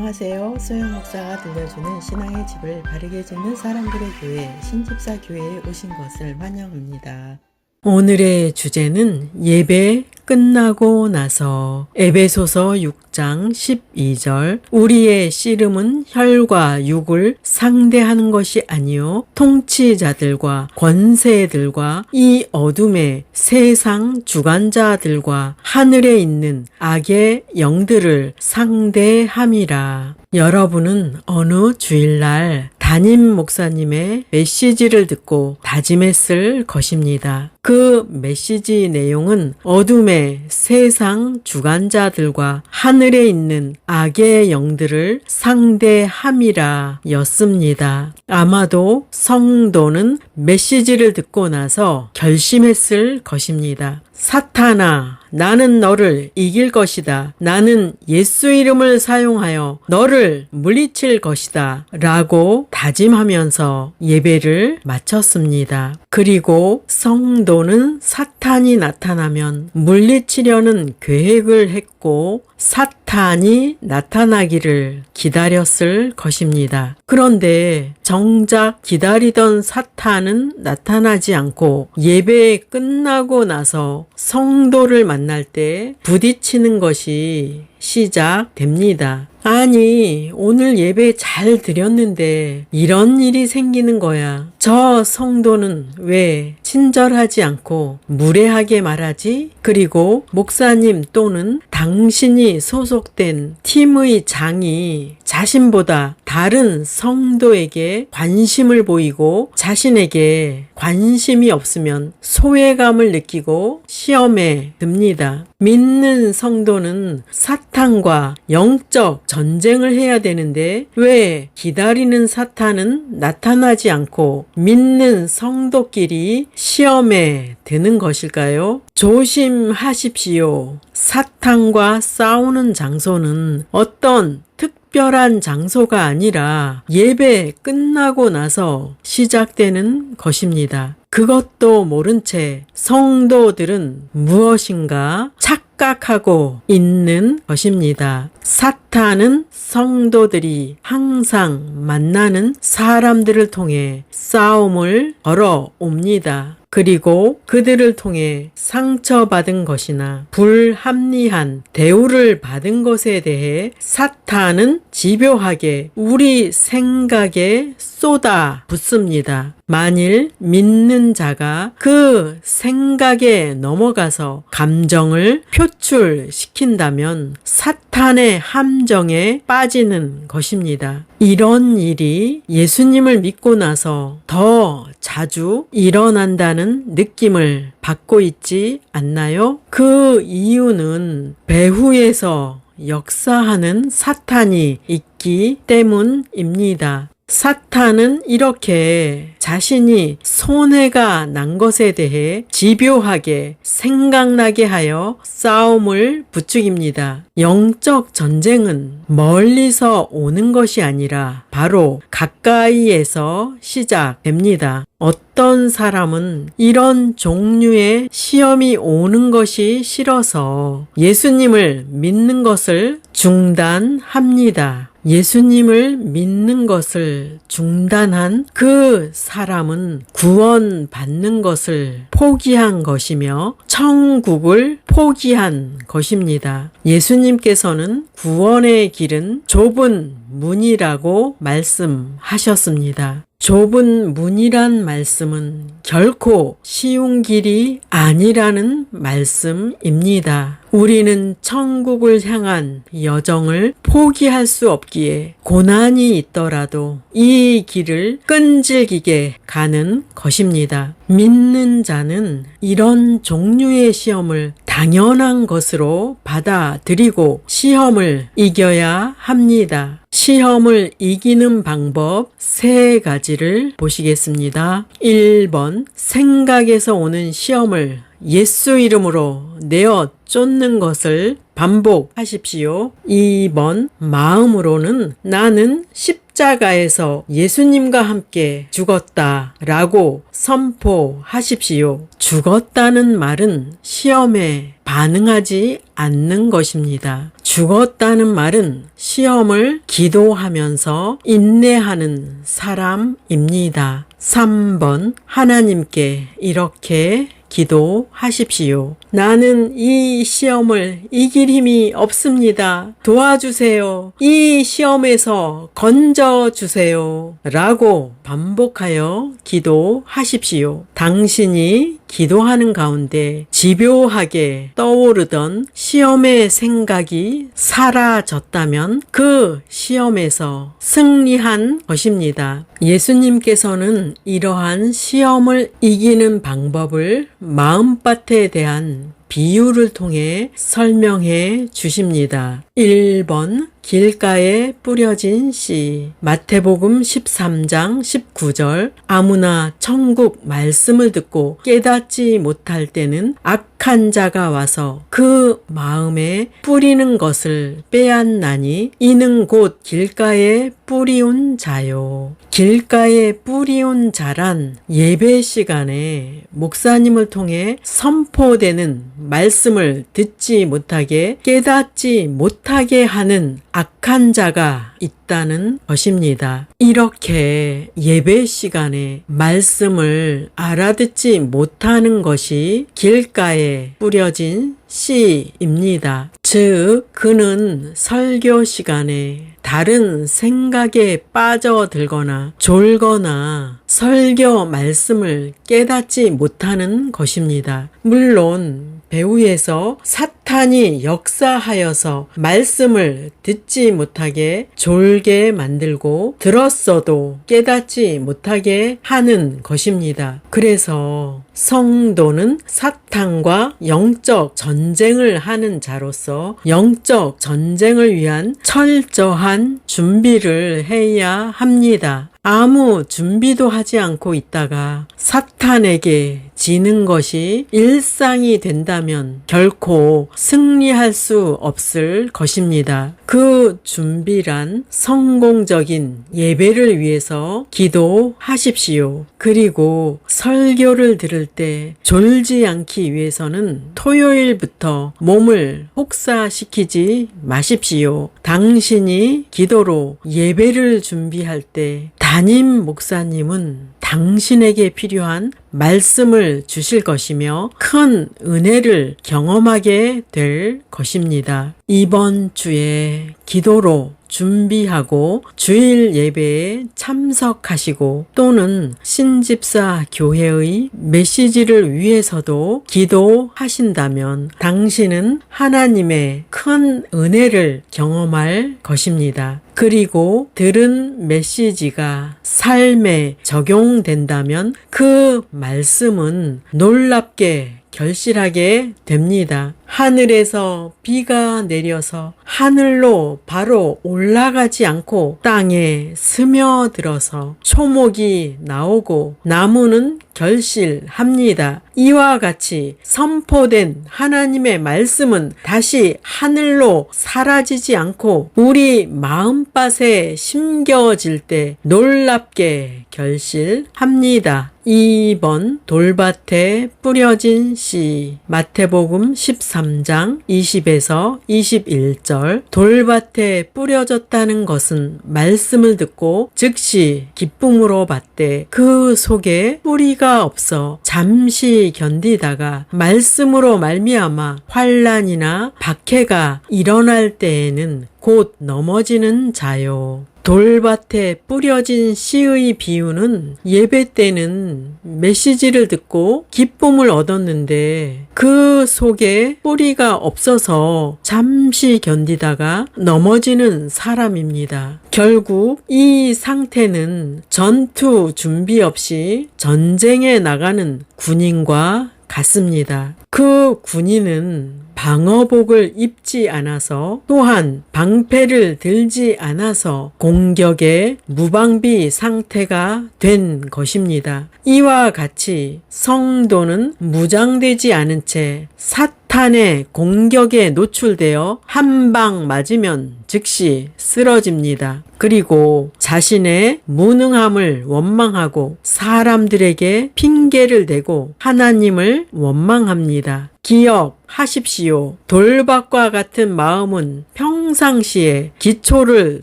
안녕하세요. 소영 목사가 들려주는 신앙의 집을 바르게 짓는 사람들의 교회 신집사 교회에 오신 것을 환영합니다. 오늘의 주제는 예배 끝나고 나서 에베소서 6장 12절 우리의 씨름은 혈과 육을 상대하는 것이 아니요 통치자들과 권세들과 이 어둠의 세상 주관자들과 하늘에 있는 악의 영들을 상대함이라. 여러분은 어느 주일날 담임 목사님의 메시지를 듣고 다짐했을 것입니다. 그 메시지 내용은 어둠의 세상 주관자들과 하늘에 있는 악의 영들을 상대함이라 였습니다. 아마도 성도는 메시지를 듣고 나서 결심했을 것입니다. 사탄아, 나는 너를 이길 것이다. 나는 예수 이름을 사용하여 너를 물리칠 것이다. 라고 다짐하면서 예배를 마쳤습니다. 그리고 성도는 사탄이 나타나면 물리치려는 계획을 했고 사탄이 나타나기를 기다렸을 것입니다. 그런데 정작 기다리던 사탄은 나타나지 않고 예배 끝나고 나서 성도를 만날 때 부딪히는 것이 시작됩니다. 아니, 오늘 예배 잘 드렸는데 이런 일이 생기는 거야. 저 성도는 왜 친절하지 않고 무례하게 말하지? 그리고 목사님 또는 당신이 소속된 팀의 장이 자신보다 다른 성도에게 관심을 보이고 자신에게 관심이 없으면 소외감을 느끼고 시험에 듭니다. 믿는 성도는 사탄과 영적 전쟁을 해야 되는데 왜 기다리는 사탄은 나타나지 않고 믿는 성도끼리 시험에 드는 것일까요? 조심하십시오. 사탄과 싸우는 장소는 어떤 특별한 장소가 아니라 예배 끝나고 나서 시작되는 것입니다. 그것도 모른 채 성도들은 무엇인가 착각하고 있는 것입니다. 사탄은 성도들이 항상 만나는 사람들을 통해 싸움을 걸어옵니다. 그리고 그들을 통해 상처받은 것이나 불합리한 대우를 받은 것에 대해 사탄은 집요하게 우리 생각에 쏟아 붓습니다. 만일 믿는 자가 그 생각에 넘어가서 감정을 표출시킨다면 사탄의 함정에 빠지는 것입니다. 이런 일이 예수님을 믿고 나서 더 자주 일어난다는 느낌을 받고 있지 않나요? 그 이유는 배후에서 역사하는 사탄이 있기 때문입니다. 사탄은 이렇게 자신이 손해가 난 것에 대해 집요하게 생각나게 하여 싸움을 부추깁니다. 영적 전쟁은 멀리서 오는 것이 아니라 바로 가까이에서 시작됩니다. 어떤 사람은 이런 종류의 시험이 오는 것이 싫어서 예수님을 믿는 것을 중단합니다. 예수님을 믿는 것을 중단한 그 사람은 구원받는 것을 포기한 것이며 천국을 포기한 것입니다. 예수님께서는 구원의 길은 좁은 문이라고 말씀하셨습니다. 좁은 문이란 말씀은 결코 쉬운 길이 아니라는 말씀입니다. 우리는 천국을 향한 여정을 포기할 수 없기에 고난이 있더라도 이 길을 끈질기게 가는 것입니다. 믿는 자는 이런 종류의 시험을 당연한 것으로 받아들이고 시험을 이겨야 합니다. 시험을 이기는 방법 3가지를 보시겠습니다. 1번, 생각에서 오는 시험을 예수 이름으로 내어 쫓는 것을 반복하십시오. 2번, 마음으로는 나는 십자가에서 예수님과 함께 죽었다라고 선포하십시오. 죽었다는 말은 시험에 반응하지 않는 것입니다. 죽었다는 말은 시험을 기도하면서 인내하는 사람입니다. 3번 하나님께 이렇게 기도하십시오. 나는 이 시험을 이길 힘이 없습니다. 도와주세요. 이 시험에서 건져주세요. 라고 반복하여 기도하십시오. 당신이 기도하는 가운데 집요하게 떠오르던 시험의 생각이 사라졌다면 그 시험에서 승리한 것입니다. 예수님께서는 이러한 시험을 이기는 방법을 마음밭에 대한 비유를 통해 설명해 주십니다. 1번 길가에 뿌려진 씨. 마태복음 13장 19절. 아무나 천국 말씀을 듣고 깨닫지 못할 때는 악한 자가 와서 그 마음에 뿌리는 것을 빼앗나니 이는 곧 길가에 뿌리온 자요. 길가에 뿌리온 자란 예배 시간에 목사님을 통해 선포되는 말씀을 듣지 못하게 깨닫지 못하게 하는 악한 자가 있다는 것입니다. 이렇게 예배 시간에 말씀을 알아듣지 못하는 것이 길가에 뿌려진 씨입니다. 즉, 그는 설교 시간에 다른 생각에 빠져들거나 졸거나 설교 말씀을 깨닫지 못하는 것입니다. 물론 배후에서 사탄이 역사하여서 말씀을 듣지 못하게 졸게 만들고 들었어도 깨닫지 못하게 하는 것입니다. 그래서 성도는 사탄과 영적 전쟁을 하는 자로서 영적 전쟁을 위한 철저한 준비를 해야 합니다. 아무 준비도 하지 않고 있다가 사탄에게 지는 것이 일상이 된다면 결코 승리할 수 없을 것입니다. 그 준비란 성공적인 예배를 위해서 기도하십시오. 그리고 설교를 들을 때 졸지 않기 위해서는 토요일부터 몸을 혹사시키지 마십시오. 당신이 기도로 예배를 준비할 때 담임 목사님은 당신에게 필요한 말씀을 주실 것이며 큰 은혜를 경험하게 될 것입니다. 이번 주에 기도로 준비하고 주일 예배에 참석하시고 또는 신집사 교회의 메시지를 위해서도 기도하신다면 당신은 하나님의 큰 은혜를 경험할 것입니다. 그리고 들은 메시지가 삶에 적용된다면 그 말씀은 놀랍게 결실하게 됩니다. 하늘에서 비가 내려서 하늘로 바로 올라가지 않고 땅에 스며들어서 초목이 나오고 나무는 결실합니다. 이와 같이 선포된 하나님의 말씀은 다시 하늘로 사라지지 않고 우리 마음밭에 심겨질 때 놀랍게 결실합니다. 2번 돌밭에 뿌려진 씨. 마태복음 13장 20에서 21절. 돌밭에 뿌려졌다는 것은 말씀을 듣고 즉시 기쁨으로 받되 그 속에 뿌리가 없어 잠시 견디다가 말씀으로 말미암아 환난이나 박해가 일어날 때에는 곧 넘어지는 자요. 돌밭에 뿌려진 씨의 비유는 예배 때는 메시지를 듣고 기쁨을 얻었는데 그 속에 뿌리가 없어서 잠시 견디다가 넘어지는 사람입니다. 결국 이 상태는 전투 준비 없이 전쟁에 나가는 군인과 같습니다. 그 군인은 방어복을 입지 않아서 또한 방패를 들지 않아서 공격의 무방비 상태가 된 것입니다. 이와 같이 성도는 무장되지 않은 채 사탄의 공격에 노출되어 한 방 맞으면 즉시 쓰러집니다. 그리고 자신의 무능함을 원망하고 사람들에게 핑계를 대고 하나님을 원망합니다. 기억하십시오. 돌밭과 같은 마음은 평상시에 기초를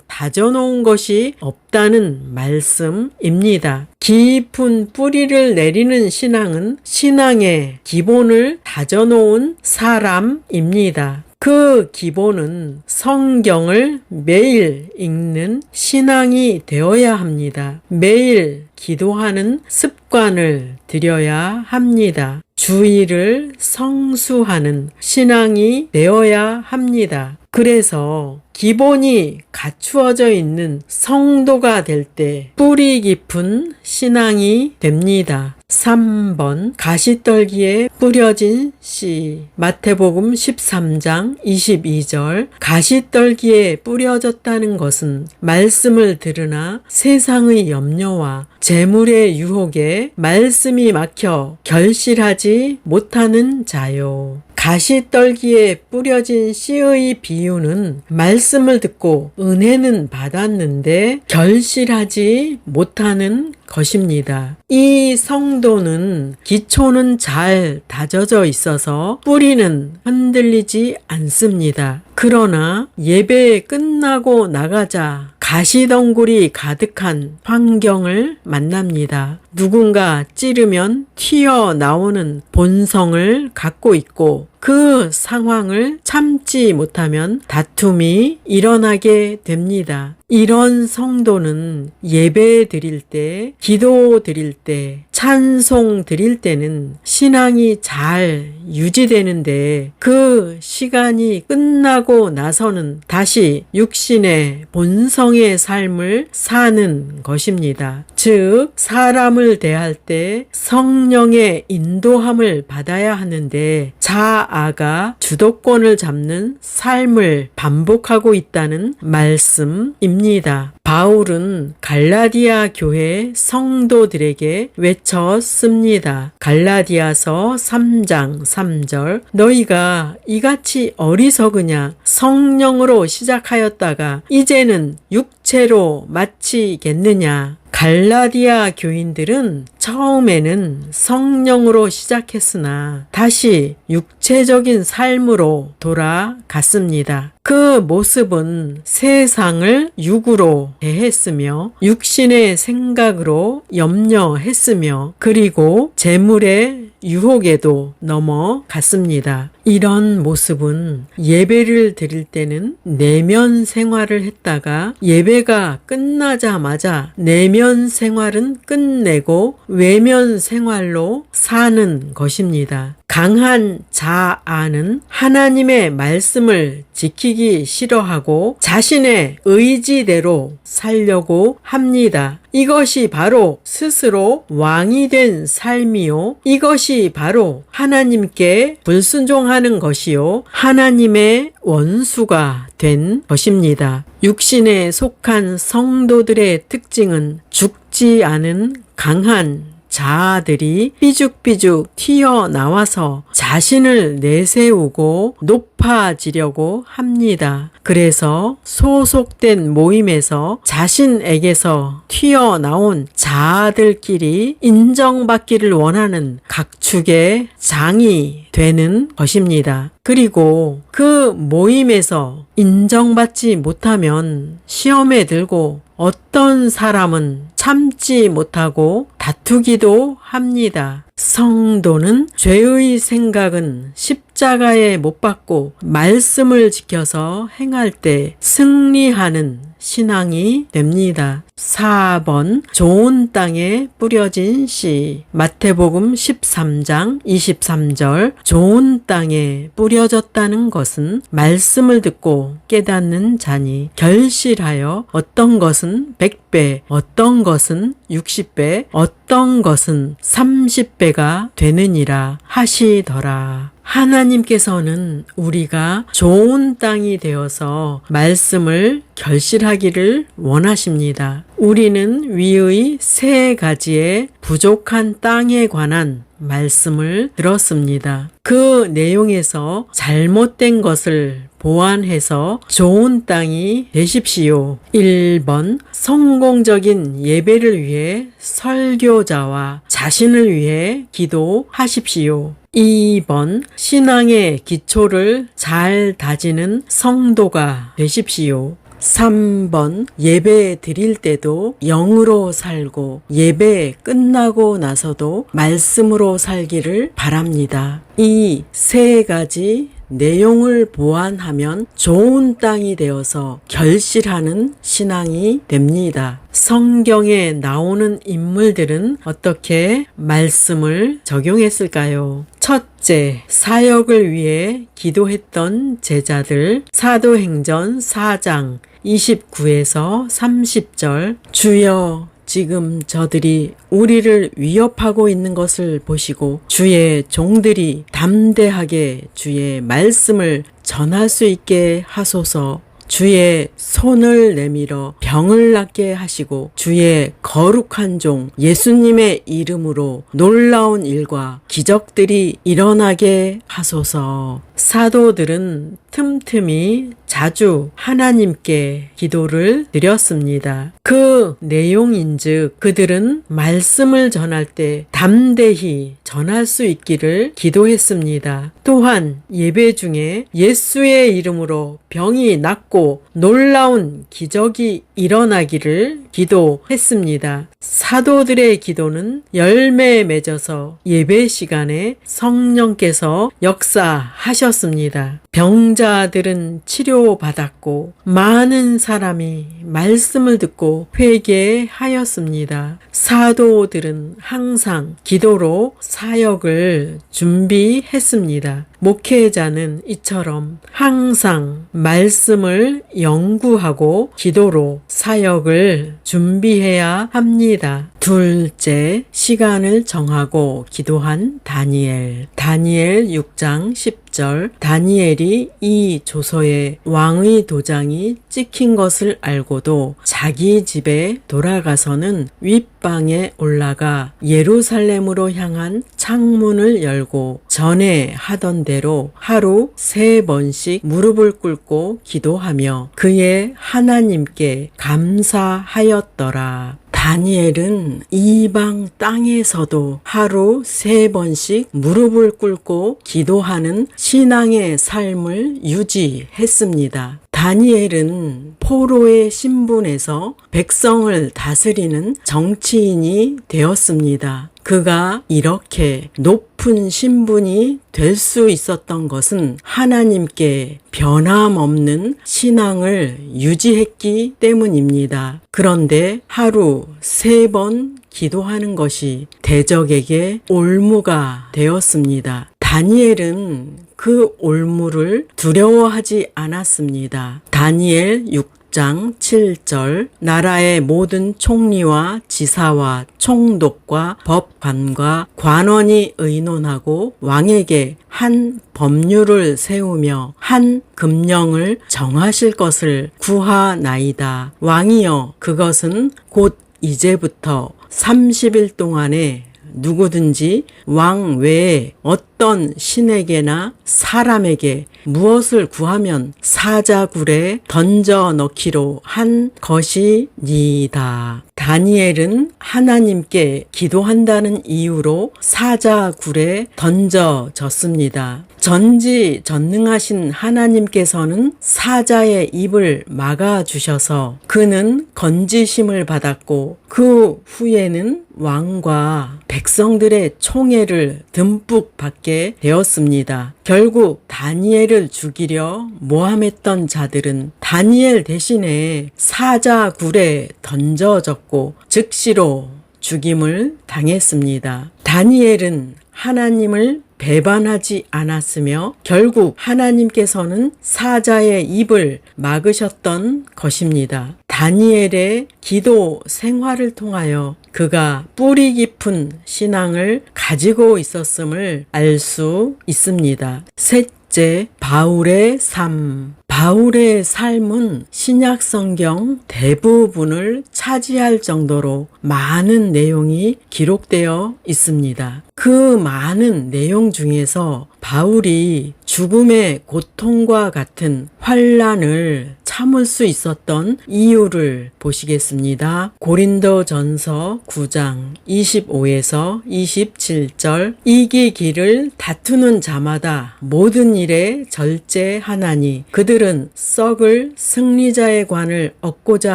다져놓은 것이 없다는 말씀입니다. 깊은 뿌리를 내리는 신앙은 신앙의 기본을 다져놓은 사람입니다. 그 기본은 성경을 매일 읽는 신앙이 되어야 합니다. 매일 기도하는 습관을 들여야 합니다. 주의를 성수하는 신앙이 되어야 합니다. 그래서 기본이 갖추어져 있는 성도가 될 때 뿌리 깊은 신앙이 됩니다. 3번 가시떨기에 뿌려진 씨. 마태복음 13장 22절. 가시떨기에 뿌려졌다는 것은 말씀을 들으나 세상의 염려와 재물의 유혹에 말씀이 막혀 결실하지 못하는 자요. 가시떨기에 뿌려진 씨의 비유는 말씀을 듣고 은혜는 받았는데 결실하지 못하는 것입니다. 이 성도는 기초는 잘 다져져 있어서 뿌리는 흔들리지 않습니다. 그러나 예배 끝나고 나가자 가시덩굴이 가득한 환경을 만납니다. 누군가 찌르면 튀어나오는 본성을 갖고 있고 그 상황을 참지 못하면 다툼이 일어나게 됩니다. 이런 성도는 예배 드릴 때, 기도 드릴 때, 찬송 드릴 때는 신앙이 잘 유지되는데 그 시간이 끝나고 나서는 다시 육신의 본성의 삶을 사는 것입니다. 즉, 사람을 대할 때 성령의 인도함을 받아야 하는데 자아가 주도권을 잡는 삶을 반복하고 있다는 말씀입니다. 바울은 갈라디아 교회 성도들에게 외쳤습니다. 갈라디아서 3장 3절. 너희가 이같이 어리석으냐? 성령으로 시작하였다가 이제는 육체로 마치겠느냐? 갈라디아 교인들은 처음에는 성령으로 시작했으나 다시 육체적인 삶으로 돌아갔습니다. 그 모습은 세상을 육으로 대했으며 육신의 생각으로 염려했으며 그리고 재물의 유혹에도 넘어갔습니다. 이런 모습은 예배를 드릴 때는 내면 생활을 했다가 예배가 끝나자마자 내면 생활은 끝내고 외면 생활로 사는 것입니다. 강한 자아는 하나님의 말씀을 지키기 싫어하고 자신의 의지대로 살려고 합니다. 이것이 바로 스스로 왕이 된 삶이요. 이것이 바로 하나님께 불순종하는 것이요. 하나님의 원수가 된 것입니다. 육신에 속한 성도들의 특징은 죽지 않은 강한 자아들이 삐죽삐죽 튀어나와서 자신을 내세우고 높아지려고 합니다. 그래서 소속된 모임에서 자신에게서 튀어나온 자아들끼리 인정받기를 원하는 각축의 장이 되는 것입니다. 그리고 그 모임에서 인정받지 못하면 시험에 들고 어떤 사람은 참지 못하고 다투기도 합니다. 성도는 죄의 생각은 십자가에 못 박고 말씀을 지켜서 행할 때 승리하는 신앙이 됩니다. 4번 좋은 땅에 뿌려진 씨. 마태복음 13장 23절. 좋은 땅에 뿌려졌다는 것은 말씀을 듣고 깨닫는 자니 결실하여 어떤 것은 100배, 어떤 것은 60배, 어떤 것은 30배가 되느니라 하시더라. 하나님께서는 우리가 좋은 땅이 되어서 말씀을 결실하기를 원하십니다. 우리는 위의 3가지의 부족한 땅에 관한 말씀을 들었습니다. 그 내용에서 잘못된 것을 보완해서 좋은 땅이 되십시오. 1번 성공적인 예배를 위해 설교자와 자신을 위해 기도하십시오. 2번 신앙의 기초를 잘 다지는 성도가 되십시오. 3번 예배 드릴 때도 영으로 살고 예배 끝나고 나서도 말씀으로 살기를 바랍니다. 이 세 가지 내용을 보완하면 좋은 땅이 되어서 결실하는 신앙이 됩니다. 성경에 나오는 인물들은 어떻게 말씀을 적용했을까요? 첫째, 사역을 위해 기도했던 제자들. 사도행전 4장 29에서 30절. 주여, 지금 저들이 우리를 위협하고 있는 것을 보시고 주의 종들이 담대하게 주의 말씀을 전할 수 있게 하소서. 주의 손을 내밀어 병을 낫게 하시고 주의 거룩한 종 예수님의 이름으로 놀라운 일과 기적들이 일어나게 하소서. 사도들은 틈틈이 자주 하나님께 기도를 드렸습니다. 그 내용인즉 그들은 말씀을 전할 때 담대히 전할 수 있기를 기도했습니다. 또한 예배 중에 예수의 이름으로 병이 낫고 놀라운 기적이 일어나기를 기도했습니다. 사도들의 기도는 열매에 맺어서 예배 시간에 성령께서 역사하셨습니다. 병자들은 치료받았고 많은 사람이 말씀을 듣고 회개하였습니다. 사도들은 항상 기도로 사역을 준비했습니다. 목회자는 이처럼 항상 말씀을 연구하고 기도로 사역을 준비해야 합니다. 둘째, 시간을 정하고 기도한 다니엘. 다니엘 6장 10절. 다니엘이 이 조서에 왕의 도장이 찍힌 것을 알고도 자기 집에 돌아가서는 윗방에 올라가 예루살렘으로 향한 창문을 열고 전에 하던 대로 하루 3번씩 무릎을 꿇고 기도하며 그의 하나님께 감사하였더라. 다니엘은 이방 땅에서도 하루 3번씩 무릎을 꿇고 기도하는 신앙의 삶을 유지했습니다. 다니엘은 포로의 신분에서 백성을 다스리는 정치인이 되었습니다. 그가 이렇게 높은 신분이 될 수 있었던 것은 하나님께 변함없는 신앙을 유지했기 때문입니다. 그런데 하루 3번 기도하는 것이 대적에게 올무가 되었습니다. 다니엘은 그 올무를 두려워하지 않았습니다. 다니엘 6장 7절. 나라의 모든 총리와 지사와 총독과 법관과 관원이 의논하고 왕에게 한 법률을 세우며 한 금령을 정하실 것을 구하나이다. 왕이여, 그것은 곧 이제부터 30일 동안에 누구든지 왕 외에 어떤 신에게나 사람에게 무엇을 구하면 사자굴에 던져 넣기로 한 것이니이다. 다니엘은 하나님께 기도한다는 이유로 사자굴에 던져졌습니다. 전지전능하신 하나님께서는 사자의 입을 막아주셔서 그는 건지심을 받았고 그 후에는 왕과 백성들의 총애를 듬뿍 받게 되었습니다. 결국 다니엘을 죽이려 모함했던 자들은 다니엘 대신에 사자굴에 던져졌고 즉시로 죽임을 당했습니다. 다니엘은 하나님을 배반하지 않았으며 결국 하나님께서는 사자의 입을 막으셨던 것입니다. 다니엘의 기도 생활을 통하여 그가 뿌리 깊은 신앙을 가지고 있었음을 알 수 있습니다. 셋째, 바울의 삶. 바울의 삶은 신약 성경 대부분을 차지할 정도로 많은 내용이 기록되어 있습니다. 그 많은 내용 중에서 바울이 죽음의 고통과 같은 환난을 참을 수 있었던 이유를 보시겠습니다. 고린도전서 9장 25에서 27절 이기기를 다투는 자마다 모든 일에 절제하나니 그들은 썩을 승리자의 관을 얻고자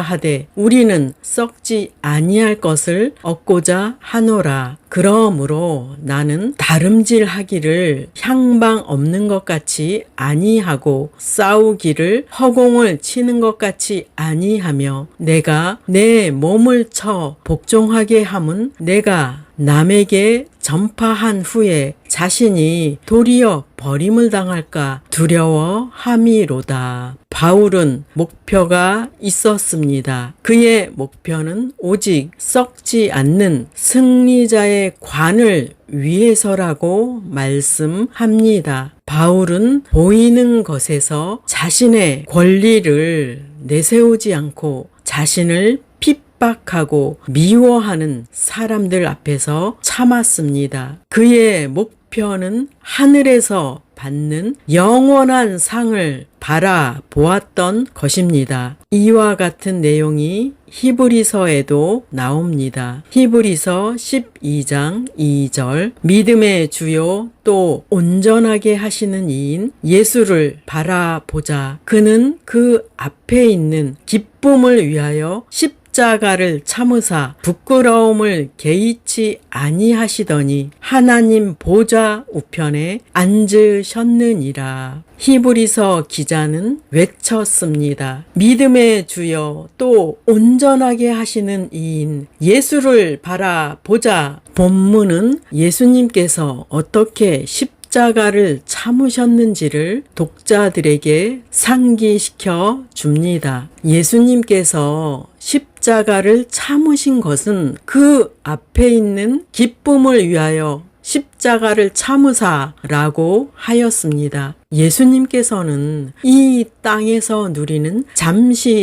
하되 우리는 썩지 아니할 것을 얻고자 하노라. 그러므로 나는 다름질하기를 향방 없는 것 같이 아니하고 싸우기를 허공을 치는 것 같이 아니하며 내가 내 몸을 쳐 복종하게 함은 내가 남에게 전파한 후에 자신이 도리어 버림을 당할까 두려워함이로다. 바울은 목표가 있었습니다. 그의 목표는 오직 썩지 않는 승리자의 관을 위해서라고 말씀합니다. 바울은 보이는 것에서 자신의 권리를 내세우지 않고 자신을 핍박하고 미워하는 사람들 앞에서 참았습니다. 그의 목표는 하늘에서 받는 영원한 상을 바라보았던 것입니다. 이와 같은 내용이 히브리서에도 나옵니다. 히브리서 12장 2절 믿음의 주요 또 온전하게 하시는 이인 예수를 바라보자. 그는 그 앞에 있는 기쁨을 위하여 십자가를 참으사 부끄러움을 개의치 아니하시더니 하나님 보좌 우편에 앉으셨느니라. 히브리서 기자는 외쳤습니다. 믿음의 주여 또 온전하게 하시는 이인 예수를 바라보자. 본문은 예수님께서 어떻게 십자가를 참으셨는지를 독자들에게 상기시켜 줍니다. 예수님께서 십자가를 참으신 것은 그 앞에 있는 기쁨을 위하여 십자가를 참으사라고 하였습니다. 예수님께서는 이 땅에서 누리는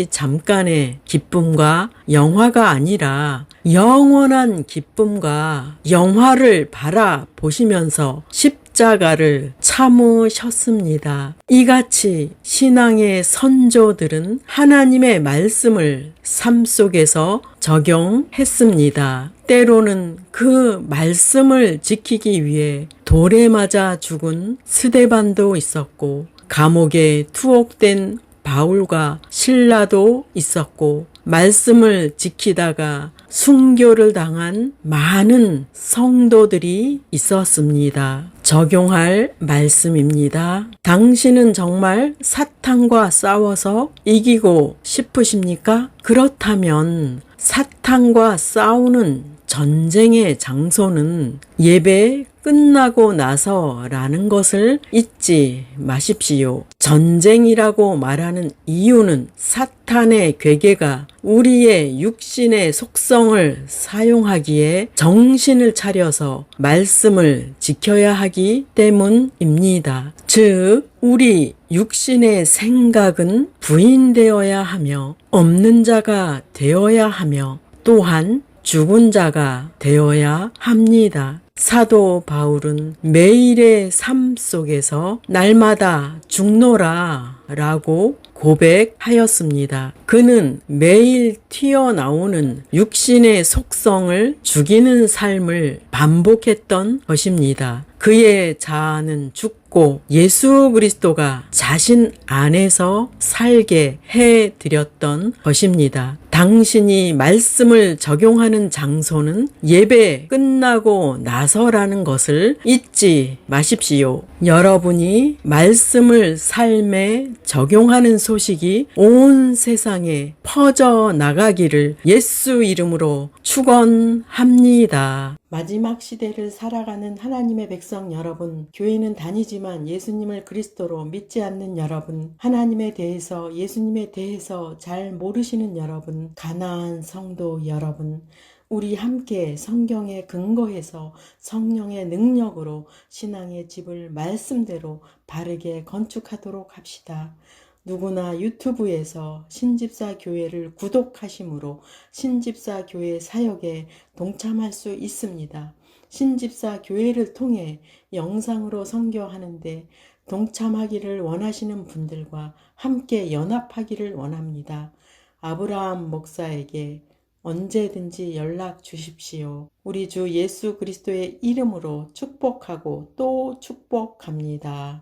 잠깐의 기쁨과 영화가 아니라 영원한 기쁨과 영화를 바라보시면서 십자가를 참으셨습니다. 이같이 신앙의 선조들은 하나님의 말씀을 삶 속에서 적용했습니다. 때로는 그 말씀을 지키기 위해 돌에 맞아 죽은 스데반도 있었고 감옥에 투옥된 바울과 실라도 있었고 말씀을 지키다가 순교를 당한 많은 성도들이 있었습니다. 적용할 말씀입니다. 당신은 정말 사탄과 싸워서 이기고 싶으십니까? 그렇다면 사탄과 싸우는 전쟁의 장소는 예배 끝나고 나서라는 것을 잊지 마십시오. 전쟁이라고 말하는 이유는 사탄의 괴계가 우리의 육신의 속성을 사용하기에 정신을 차려서 말씀을 지켜야 하기 때문입니다. 즉, 우리 육신의 생각은 부인되어야 하며 없는 자가 되어야 하며 또한 죽은 자가 되어야 합니다. 사도 바울은 매일의 삶 속에서 날마다 죽노라 라고 고백하였습니다. 그는 매일 튀어나오는 육신의 속성을 죽이는 삶을 반복했던 것입니다. 그의 자아는 죽고 예수 그리스도가 자신 안에서 살게 해드렸던 것입니다. 당신이 말씀을 적용하는 장소는 예배 끝나고 나서라는 것을 잊지 마십시오. 여러분이 말씀을 삶에 적용하는 소식이 온 세상에 퍼져 나가기를 예수 이름으로 축원합니다. 마지막 시대를 살아가는 하나님의 백성 여러분, 교회는 다니지만 예수님을 그리스도로 믿지 않는 여러분, 하나님에 대해서 예수님에 대해서 잘 모르시는 여러분, 가나안 성도 여러분, 우리 함께 성경에 근거해서 성령의 능력으로 신앙의 집을 말씀대로 바르게 건축하도록 합시다. 누구나 유튜브에서 신집사 교회를 구독하심으로 신집사 교회 사역에 동참할 수 있습니다. 신집사 교회를 통해 영상으로 선교하는데 동참하기를 원하시는 분들과 함께 연합하기를 원합니다. 아브라함 목사에게 언제든지 연락 주십시오. 우리 주 예수 그리스도의 이름으로 축복하고 또 축복합니다.